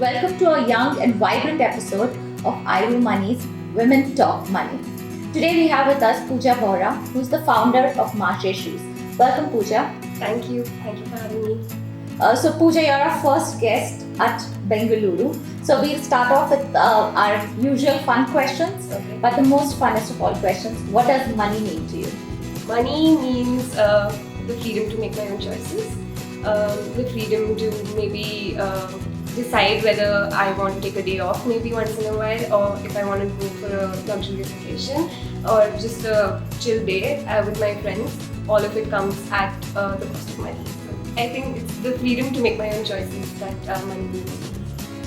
Welcome to a young and vibrant episode of IU Money's Women Talk Money. Today we have with us Pooja Bohra, who's the founder of Marche shoes. Welcome, Pooja. Thank you for having me. So Pooja, you're our first guest at Bengaluru. So we'll start off with our usual fun questions, Okay. but the most funnest of all questions, what does money mean to you? Money means the freedom to make my own choices, the freedom to maybe decide whether I want to take a day off maybe once in a while, or if I want to go for a luxurious vacation, or just a chill day with my friends. All of it comes at the cost of money. I think it's the freedom to make my own choices that money means.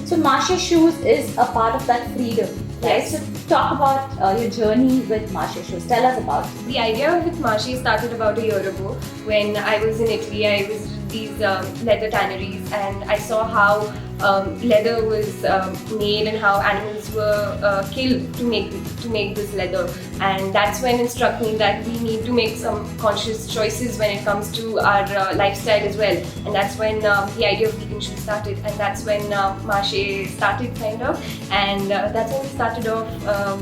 So Marche shoes is a part of that freedom, right? Yes. So talk about your journey with Marche shoes. Tell us about it. The idea with Marche started about a year ago when I was in Italy. I visited these leather tanneries and I saw how leather was made and how animals were killed to make this leather. And that's when it struck me that we need to make some conscious choices when it comes to our lifestyle as well. And that's when the idea of vegan shoes started, and that's when Marche started kind of. And that's when we started off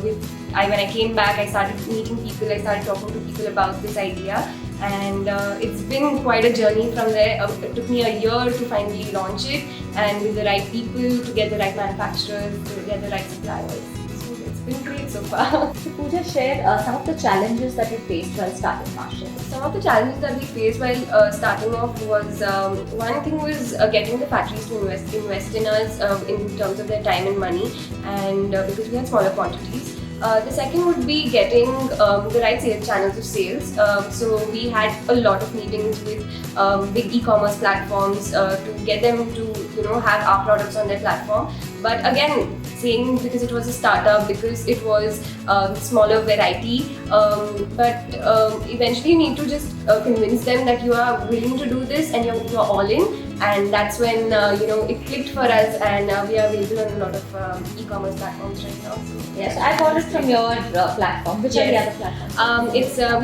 when I came back, I started meeting people, I started talking to people about this idea, and it's been quite a journey from there. It took me a year to finally launch it, and with the right people, to get the right manufacturers, to get the right suppliers. So it's been great so far. So Pooja, share some of the challenges that you faced while starting Marche. Some of the challenges that we faced while starting off was, one thing was getting the factories to invest in us in terms of their time and money, and because we had smaller quantities. The second would be getting the right sales channels of sales. So we had a lot of meetings with big e-commerce platforms to get them to have our products on their platform. But again, saying because it was a startup, because it was smaller variety, but eventually you need to just convince them that you are willing to do this and you're all in. And that's when it clicked for us, and we are available on a lot of e-commerce platforms right now. So, Yes, I bought it from your platform. Which are the other platforms?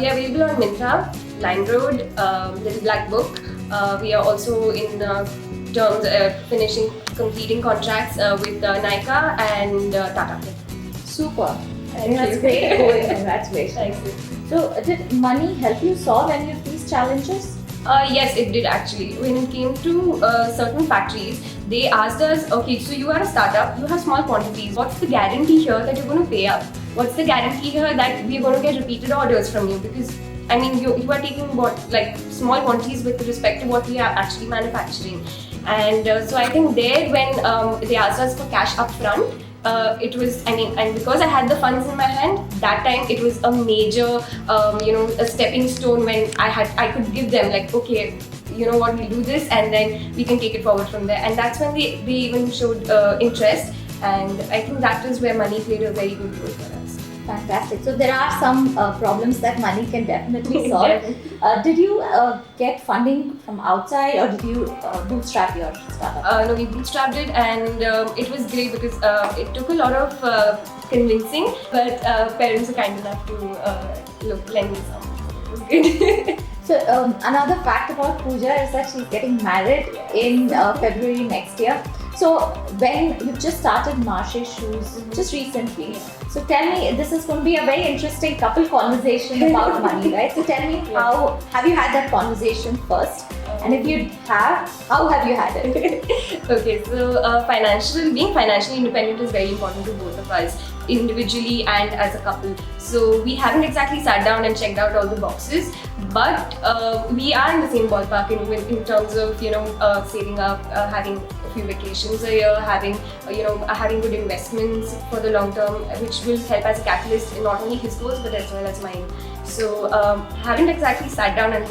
We are available on Myntra, LimeRoad, Little Black Book. We are also in terms completing contracts with Nykaa and Tata. Super. Thank That's you. great going. Congratulations. Thank you. So did money help you solve any of these challenges? Yes, it did actually. When it came to certain factories, they asked us, okay, so you are a startup, you have small quantities. What's the guarantee here that you're going to pay up? What's the guarantee here that we're going to get repeated orders from you? Because I mean, you are taking small quantities with respect to what we are actually manufacturing. And so I think there when they asked us for cash upfront, it was, and because I had the funds in my hand, that time it was a major, a stepping stone when I could give them like, okay, you know what, we'll do this and then we can take it forward from there. And that's when they even showed interest, and I think that is where money played a very good role for us. Fantastic. So there are some problems that money can definitely solve. Did you get funding from outside, or did you bootstrap your startup? No, we bootstrapped it, and it was great because it took a lot of convincing, but parents were kind enough to lend me some. It was good. So another fact about Pooja is that she's getting married in February next year. So when you've just started Marche shoes just recently, so tell me, this is going to be a very interesting couple conversation about money, right? So tell me, how have you had that conversation first? And if you have, how have you had it? Okay, so being financially independent is very important to both of us, individually and as a couple. So we haven't exactly sat down and checked out all the boxes, but we are in the same ballpark in terms of saving up, having a few vacations a year, having good investments for the long term, which will help as a catalyst in not only his goals but as well as mine. So haven't exactly sat down and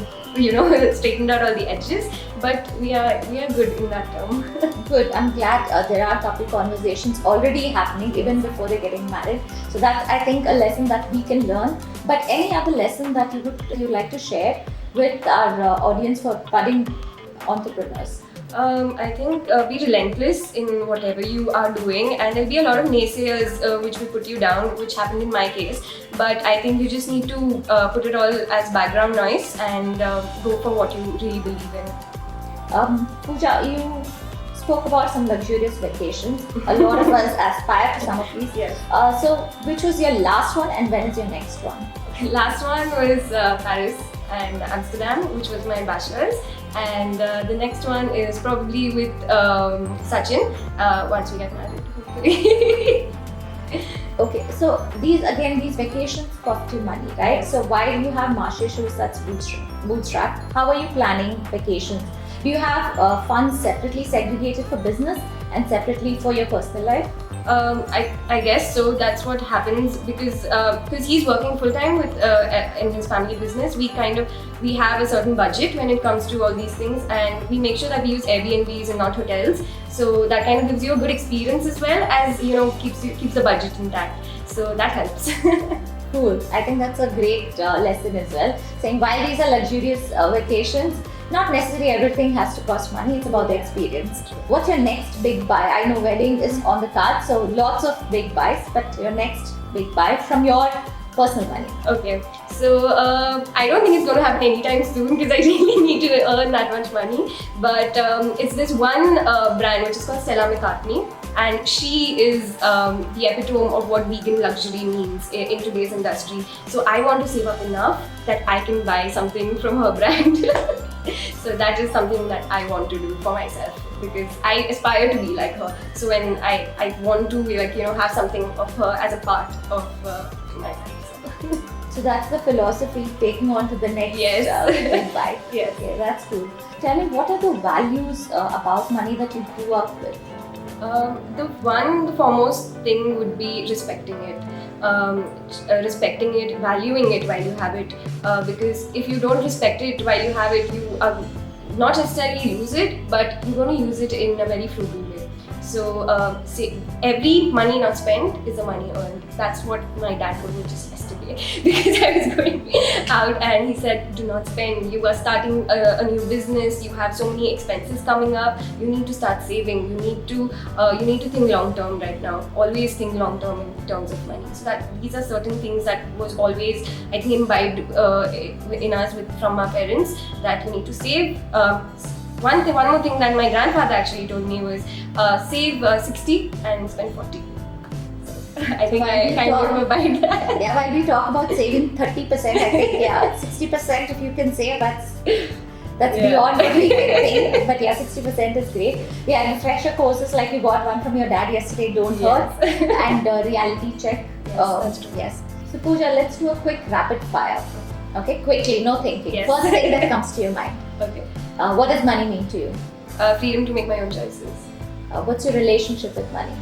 straightened out all the edges, but we are good in that term. Good. I'm glad there are a couple conversations already happening even before they're getting married. So that's, I think, a lesson that we can learn. But any other lesson that you'd like to share with our audience for budding entrepreneurs? I think be relentless in whatever you are doing, and there'll be a lot of naysayers which will put you down, which happened in my case. But I think you just need to put it all as background noise and go for what you really believe in. Pooja, you spoke about some luxurious vacations. A lot of us aspire to some of these. Yes. So, which was your last one, and when is your next one? Last one was Paris and Amsterdam, which was my bachelor's, and the next one is probably with Sachin once we get married, hopefully. Okay, so these vacations cost you money, right? So why do you have Marche shoes that's bootstrap? How are you planning vacations? Do you have funds separately segregated for business and separately for your personal life? I guess so. That's what happens because he's working full time with in his family business. We have a certain budget when it comes to all these things, and we make sure that we use Airbnbs and not hotels. So that kind of gives you a good experience as well as keeps the budget intact. So that helps. Cool. I think that's a great lesson as well. Saying while these are luxurious vacations, not necessarily everything has to cost money. It's about the experience. What's your next big buy? I know wedding is on the card, so lots of big buys. But your next big buy from your personal money. Okay, so I don't think it's going to happen anytime soon because I really need to earn that much money. But it's this one brand which is called Stella McCartney, and she is the epitome of what vegan luxury means in today's industry. So I want to save up enough that I can buy something from her brand. So that is something that I want to do for myself because I aspire to be like her. So when I want to have something of her as a part of my life. So that's the philosophy taking on to the next big buy. Yes. Okay, that's cool. Tell me, what are the values about money that you grew up with? The foremost thing would be respecting it. Respecting it, valuing it while you have it, because if you don't respect it while you have it, you not necessarily lose it, but you're going to use it in a very frugal way. So say every money not spent is a money earned. That's what my dad told me just yesterday because I was going out and he said, do not spend. You are starting a new business. You have so many expenses coming up. You need to start saving. You need to think long term right now. Always think long term in terms of money. So that these are certain things that was always, I think, imbibed in us from our parents, that we need to save. One more thing that my grandfather actually told me was save 60 and spend 40. So I think I kind of abide that. Yeah, while we talk about saving 30%, I think 60% if you can save, that's beyond what we can think. But 60% is great. Yeah, and refresher courses like you got one from your dad yesterday, don't hurt. And reality check. Yes, that's true. Yes. So Pooja, let's do a quick rapid fire. Okay, quickly, no thinking. Yes. First thing that comes to your mind. Okay. What does money mean to you? Freedom to make my own choices. What's your relationship with money?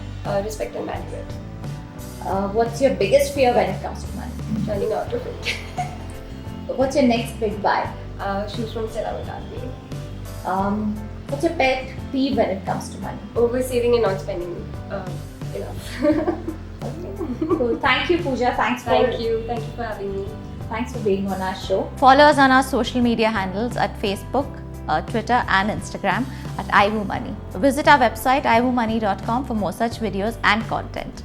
Respect and value it. What's your biggest fear when it comes to money? Running out of it. What's your next big buy? Shoes from Stella McCartney. What's your pet peeve when it comes to money? Over saving and not spending enough. Okay, cool. Thank you, Pooja. Thank you for having me. Thanks for being on our show. Follow us on our social media handles at Facebook, Twitter and Instagram at iWooMoney. Visit our website iWooMoney.com for more such videos and content.